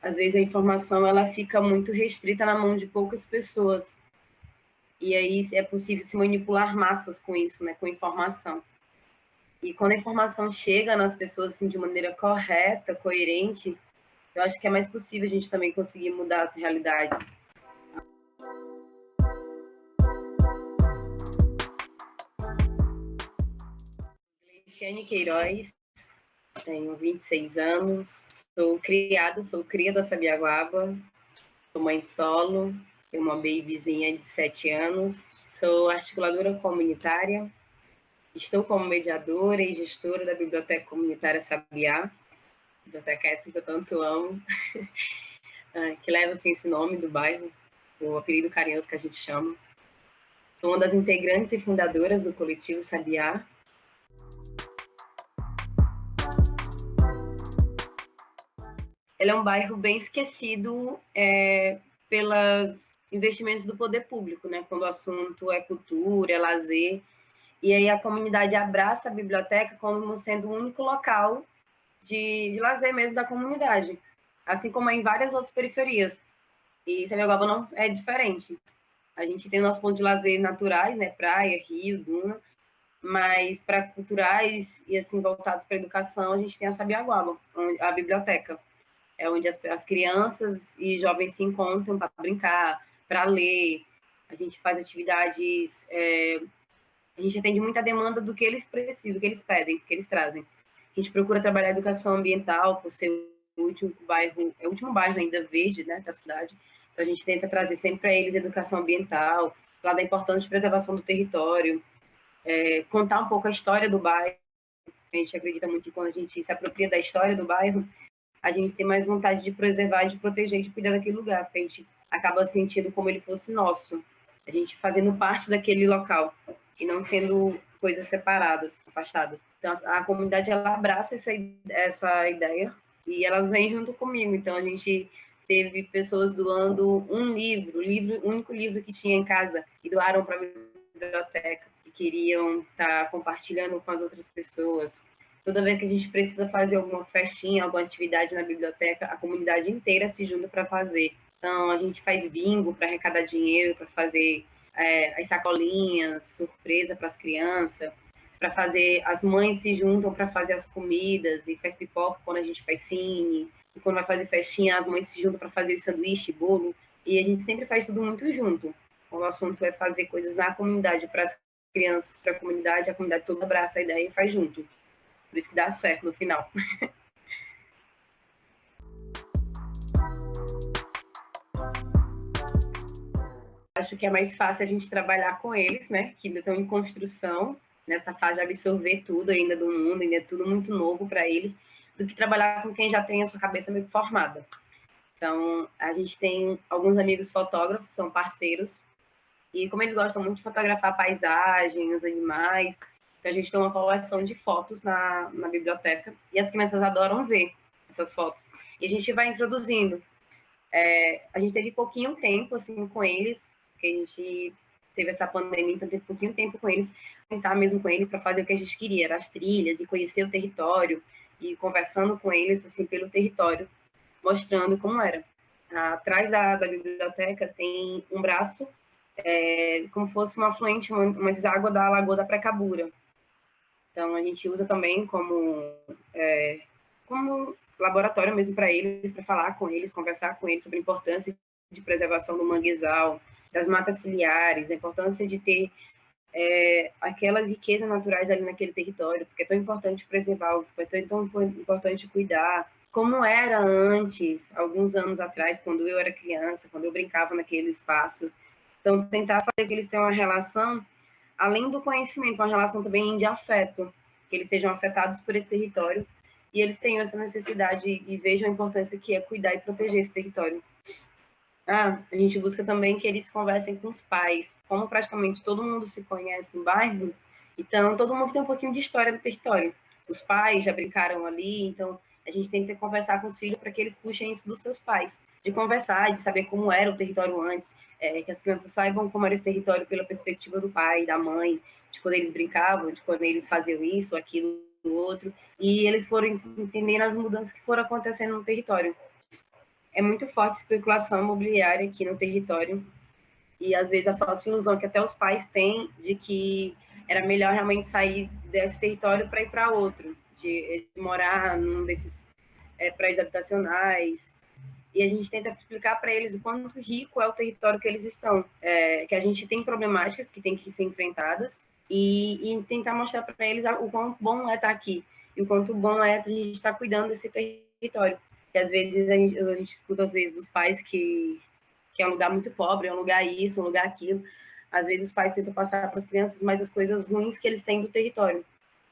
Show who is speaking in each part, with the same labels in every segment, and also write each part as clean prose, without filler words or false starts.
Speaker 1: às vezes a informação ela fica muito restrita na mão de poucas pessoas. E aí é possível se manipular massas com isso, né, com informação. E quando a informação chega nas pessoas assim, de maneira correta, coerente, eu acho que é mais possível a gente também conseguir mudar as realidades. Cristiane Queiroz, tenho 26 anos, sou cria da Sabiaguaba, sou mãe solo, tenho uma babyzinha de 7 anos, sou articuladora comunitária, estou como mediadora e gestora da Biblioteca Comunitária Sabiá, biblioteca essa que eu tanto amo, que leva assim, esse nome do bairro, o apelido carinhoso que a gente chama. Sou uma das integrantes e fundadoras do coletivo Sabiá. Ele é um bairro bem esquecido pelos investimentos do poder público, né? Quando o assunto é cultura, é lazer. E aí a comunidade abraça a biblioteca como sendo o único local de lazer mesmo da comunidade, assim como é em várias outras periferias. E Sabiaguaba não é diferente. A gente tem nossos pontos de lazer naturais, né? Praia, rio, duna, mas para culturais e assim voltados para a educação, a gente tem a Sabiaguaba, a biblioteca. É onde as crianças e jovens se encontram para brincar, para ler. A gente faz atividades, a gente atende muita demanda do que eles precisam, do que eles pedem, do que eles trazem. A gente procura trabalhar a educação ambiental, por ser o último bairro, é o último bairro ainda verde, né, da cidade. Então a gente tenta trazer sempre para eles educação ambiental, falar da importância de preservação do território, contar um pouco a história do bairro. A gente acredita muito que quando a gente se apropria da história do bairro, a gente tem mais vontade de preservar, de proteger e de cuidar daquele lugar, porque a gente acaba sentindo como ele fosse nosso, a gente fazendo parte daquele local e não sendo coisas separadas, afastadas. Então a comunidade ela abraça essa ideia e elas vêm junto comigo. Então a gente teve pessoas doando um livro, o único livro que tinha em casa, e doaram para a biblioteca, que queriam estar compartilhando com as outras pessoas. Toda vez que a gente precisa fazer alguma festinha, alguma atividade na biblioteca, a comunidade inteira se junta para fazer. Então, a gente faz bingo para arrecadar dinheiro, para fazer as sacolinhas, surpresa para as crianças, para fazer. As mães se juntam para fazer as comidas e faz pipoca quando a gente faz cine. E quando vai fazer festinha, as mães se juntam para fazer o sanduíche, bolo. E a gente sempre faz tudo muito junto. O assunto é fazer coisas na comunidade, para as crianças, para a comunidade toda abraça a ideia e faz junto. Por isso que dá certo no final. Acho que é mais fácil a gente trabalhar com eles, né? Que ainda estão em construção, nessa fase de absorver tudo ainda do mundo, ainda é tudo muito novo para eles, do que trabalhar com quem já tem a sua cabeça meio formada. Então, a gente tem alguns amigos fotógrafos, são parceiros, e como eles gostam muito de fotografar paisagens, os animais, então a gente tem uma coleção de fotos na biblioteca, e as crianças adoram ver essas fotos. E a gente vai introduzindo. A gente teve pouquinho tempo, assim, com eles, porque a gente teve essa pandemia, então teve pouquinho tempo com eles, tentar mesmo com eles para fazer o que a gente queria, era as trilhas e conhecer o território, e conversando com eles, assim, pelo território, mostrando como era. Atrás da biblioteca tem um braço, como fosse uma afluente, uma deságua da Lagoa da Precabura. Então, a gente usa também como laboratório mesmo para eles, para falar com eles, conversar com eles sobre a importância de preservação do manguezal, das matas ciliares, a importância de ter aquelas riquezas naturais ali naquele território, porque é tão importante preservar, é tão importante cuidar, como era antes, alguns anos atrás, quando eu era criança, quando eu brincava naquele espaço. Então, tentar fazer que eles tenham uma relação, além do conhecimento, uma relação também de afeto, que eles sejam afetados por esse território e eles tenham essa necessidade e vejam a importância que é cuidar e proteger esse território. A gente busca também que eles conversem com os pais. Como praticamente todo mundo se conhece no bairro, então todo mundo tem um pouquinho de história do território. Os pais já brincaram ali, então a gente tem que conversar com os filhos para que eles puxem isso dos seus pais. De conversar, de saber como era o território antes, que as crianças saibam como era esse território pela perspectiva do pai, da mãe, de quando eles brincavam, de quando eles faziam isso, aquilo, outro, e eles foram entendendo as mudanças que foram acontecendo no território. é muito forte a especulação imobiliária aqui no território, e às vezes a falsa ilusão que até os pais têm de que era melhor realmente sair desse território para ir para outro, de morar num desses prédios habitacionais. E a gente tenta explicar para eles o quanto rico é o território que eles estão, que a gente tem problemáticas que tem que ser enfrentadas, e tentar mostrar para eles o quão bom é estar aqui, e o quanto bom é a gente estar cuidando desse território. Que às vezes a gente escuta às vezes dos pais que é um lugar muito pobre, é um lugar isso, um lugar aquilo. Às vezes os pais tentam passar para as crianças mais as coisas ruins que eles têm do território.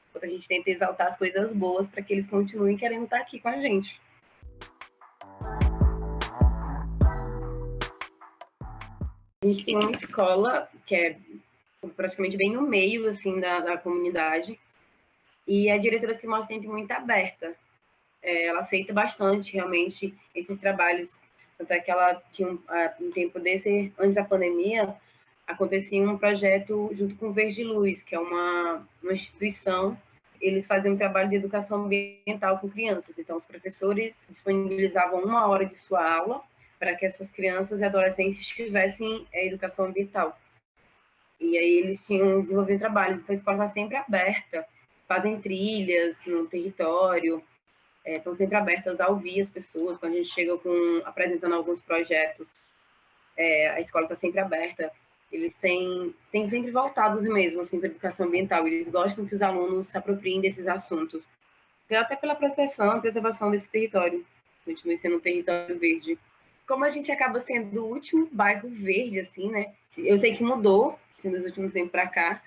Speaker 1: Enquanto a gente tenta exaltar as coisas boas para que eles continuem querendo estar aqui com a gente. A gente tem uma escola que é praticamente bem no meio assim da comunidade, e a diretora se mostra sempre muito aberta. Ela aceita bastante realmente esses trabalhos, tanto é que ela tinha um tempo desse, antes da pandemia, acontecia um projeto junto com o Verde Luz, que é uma instituição. Eles faziam um trabalho de educação ambiental com crianças, então os professores disponibilizavam 1 hora de sua aula para que essas crianças e adolescentes tivessem educação ambiental. E aí eles tinham desenvolvido trabalhos, então a escola está sempre aberta, fazem trilhas no território, estão sempre abertas a ouvir as pessoas. Quando a gente chega apresentando alguns projetos, a escola está sempre aberta. Eles têm sempre voltados mesmo assim, para a educação ambiental. Eles gostam que os alunos se apropriem desses assuntos, até pela preservação desse território, continue sendo um território verde. Como a gente acaba sendo o último bairro verde, assim, né? Eu sei que mudou, assim, nos últimos tempos para cá,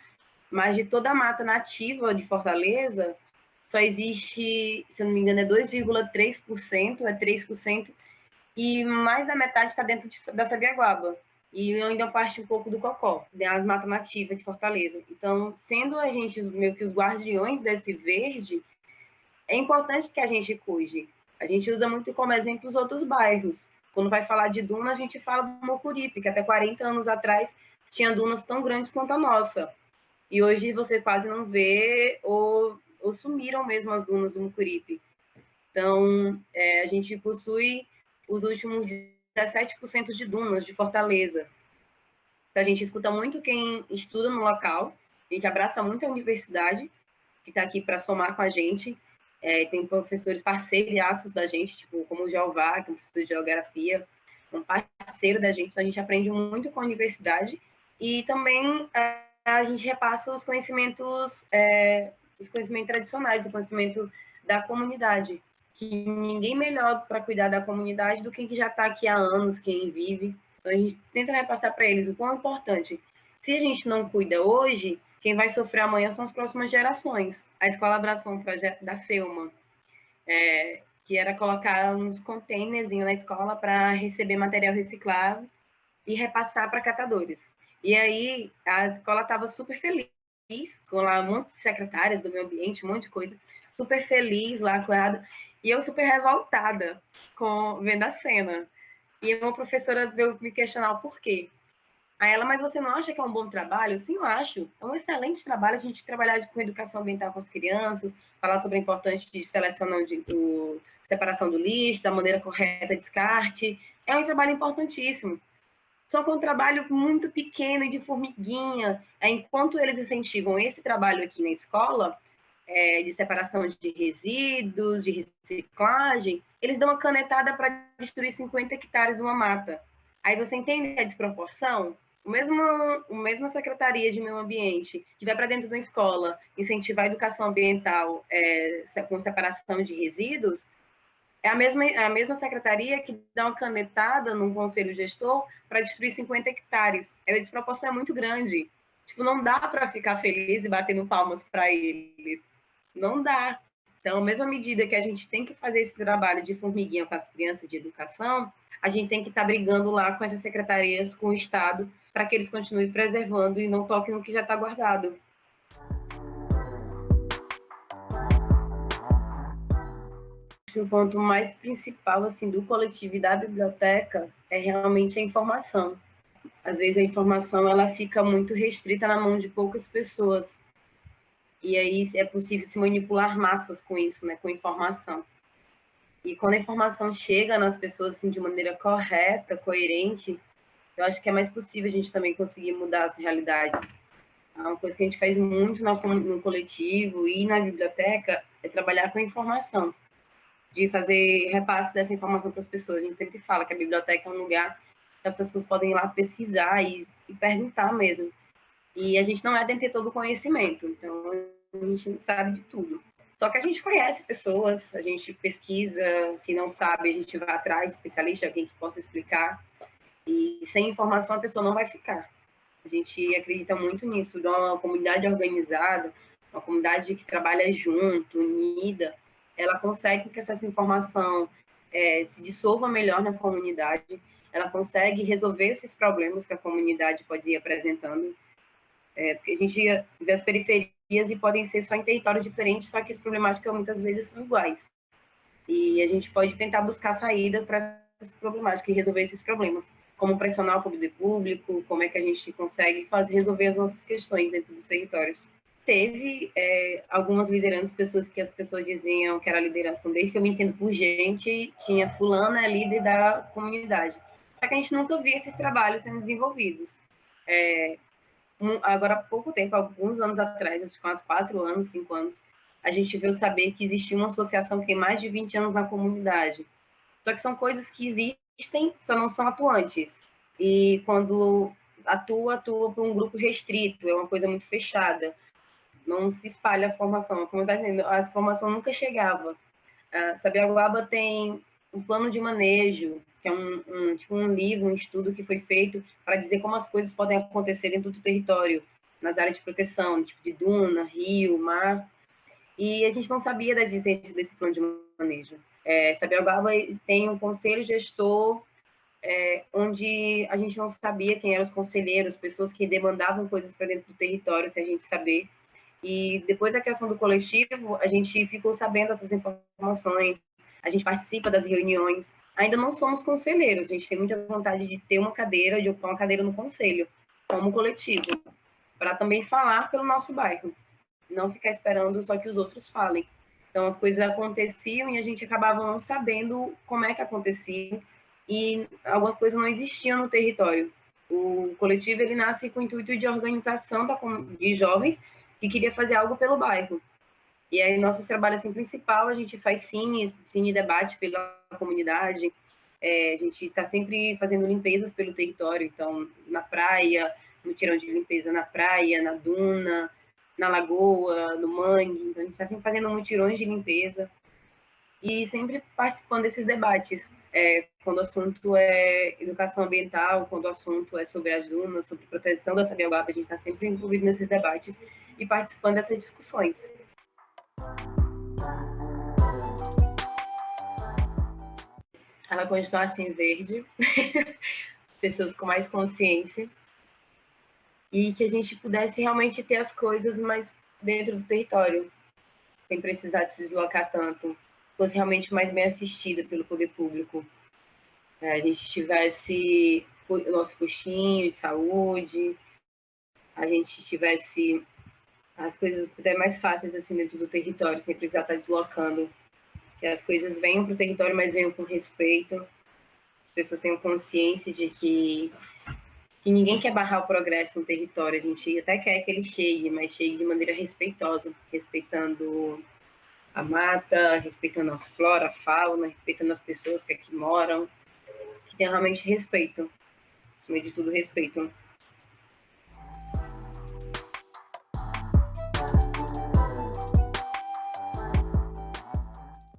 Speaker 1: mas de toda a mata nativa de Fortaleza, só existe, se eu não me engano, 2,3%, 3%, e mais da metade está dentro da Sabiaguaba. E ainda parte um pouco do Cocó, da mata nativa de Fortaleza. Então, sendo a gente meio que os guardiões desse verde, é importante que a gente cuide. A gente usa muito como exemplo os outros bairros. Quando vai falar de duna, a gente fala do Mocuripe, que até 40 anos atrás tinha dunas tão grandes quanto a nossa. E hoje você quase não vê, ou sumiram mesmo as dunas do Mucuripe. Então, a gente possui os últimos 17% de dunas de Fortaleza. Então, a gente escuta muito quem estuda no local, a gente abraça muito a universidade, que está aqui para somar com a gente. Tem professores parceiraços da gente, tipo, como o Jeová, que é um professor de geografia, um parceiro da gente, então a gente aprende muito com a universidade, e também a gente repassa os conhecimentos tradicionais, o conhecimento da comunidade, que ninguém melhor para cuidar da comunidade do que quem já está aqui há anos, quem vive. Então a gente tenta repassar para eles o quão é importante. Se a gente não cuida hoje, quem vai sofrer amanhã são as próximas gerações. A escola abraçou um projeto da Selma, que era colocar uns containers na escola para receber material reciclável e repassar para catadores. E aí a escola estava super feliz, com lá um monte de secretárias do meio ambiente, um monte de coisa, super feliz lá com ela, e eu super revoltada vendo a cena. E uma professora veio me questionar o porquê. Aí ela, mas você não acha que é um bom trabalho? Sim, eu acho. É um excelente trabalho a gente trabalhar com educação ambiental com as crianças, falar sobre a importância de separação do lixo, da maneira correta de descarte. É um trabalho importantíssimo. Só que é um trabalho muito pequeno e de formiguinha. Enquanto eles incentivam esse trabalho aqui na escola, de separação de resíduos, de reciclagem, eles dão uma canetada para destruir 50 hectares de uma mata. Aí você entende a desproporção? A mesma Secretaria de Meio Ambiente, que vai para dentro de uma escola incentivar a educação ambiental com separação de resíduos, é a mesma secretaria que dá uma canetada num conselho gestor para destruir 50 hectares. A desproporção é muito grande. Tipo, não dá para ficar feliz e batendo palmas para eles. Não dá. Então, a mesma medida que a gente tem que fazer esse trabalho de formiguinha com as crianças de educação, a gente tem que estar brigando lá com essas secretarias, com o Estado, para que eles continuem preservando e não toquem no que já está guardado. O ponto mais principal assim do coletivo e da biblioteca é realmente a informação. Às vezes a informação ela fica muito restrita na mão de poucas pessoas. E aí é possível se manipular massas com isso, né, com informação. E quando a informação chega nas pessoas assim, de maneira correta, coerente, eu acho que é mais possível a gente também conseguir mudar as realidades. Uma coisa que a gente faz muito no coletivo e na biblioteca é trabalhar com a informação, de fazer repasse dessa informação para as pessoas. A gente sempre fala que a biblioteca é um lugar que as pessoas podem ir lá pesquisar e perguntar mesmo. E a gente não é detentor do conhecimento, então a gente não sabe de tudo. Só que a gente conhece pessoas, a gente pesquisa, se não sabe, a gente vai atrás de especialista, alguém que possa explicar. E sem informação a pessoa não vai ficar. A gente acredita muito nisso, de uma comunidade organizada, uma comunidade que trabalha junto, unida, ela consegue que essa informação se dissolva melhor na comunidade, ela consegue resolver esses problemas que a comunidade pode ir apresentando, porque a gente vê as periferias e podem ser só em territórios diferentes, só que as problemáticas muitas vezes são iguais. E a gente pode tentar buscar saída para essas problemáticas e resolver esses problemas. Como pressionar o poder público, como é que a gente consegue resolver as nossas questões dentro dos territórios. Teve algumas lideranças, pessoas que as pessoas diziam que era liderança, então, desde que eu me entendo por gente, tinha fulana é líder da comunidade. Só que a gente nunca via esses trabalhos sendo desenvolvidos. Agora, há pouco tempo, alguns anos atrás, acho que uns 4 anos, 5 anos, a gente veio saber que existia uma associação que tem mais de 20 anos na comunidade. Só que são coisas que existem, só não são atuantes. E quando atua por um grupo restrito, é uma coisa muito fechada. Não se espalha a formação. Como está dizendo, a formação nunca chegava. A Sabiaguaba tem um plano de manejo, que é tipo um livro, um estudo que foi feito para dizer como as coisas podem acontecer dentro do território, nas áreas de proteção, tipo de duna, rio, mar. E a gente não sabia da existência desse plano de manejo. Sabiaguaba tem um conselho gestor, onde a gente não sabia quem eram os conselheiros, pessoas que demandavam coisas para dentro do território, sem a gente saber. E depois da criação do coletivo, a gente ficou sabendo essas informações, a gente participa das reuniões. Ainda não somos conselheiros, a gente tem muita vontade de ter uma cadeira, de ocupar uma cadeira no conselho, como coletivo, para também falar pelo nosso bairro, não ficar esperando só que os outros falem. Então, as coisas aconteciam e a gente acabava não sabendo como é que acontecia, e algumas coisas não existiam no território. O coletivo ele nasce com o intuito de organização de jovens que queria fazer algo pelo bairro. E aí, nosso trabalho assim, principal, a gente faz cine debate pela comunidade, a gente está sempre fazendo limpezas pelo território, então, na praia, no tirão de limpeza na praia, na duna, na lagoa, no mangue, então a gente está sempre fazendo mutirões de limpeza e sempre participando desses debates, quando o assunto é educação ambiental, quando o assunto é sobre as dunas, sobre proteção da Sabiaguaba, a gente está sempre envolvido nesses debates e participando dessas discussões. Ela continuar assim verde, pessoas com mais consciência, e que a gente pudesse realmente ter as coisas mais dentro do território, sem precisar de se deslocar tanto, fosse realmente mais bem assistida pelo poder público. A gente tivesse o nosso postinho de saúde, a gente tivesse as coisas até mais fáceis assim dentro do território, sem precisar estar deslocando. Que as coisas venham para o território, mas venham com respeito. As pessoas tenham consciência de que ninguém quer barrar o progresso no território. A gente até quer que ele chegue, mas chegue de maneira respeitosa, respeitando a mata, respeitando a flora, a fauna, respeitando as pessoas que aqui moram, que tenham realmente respeito, acima de tudo respeito.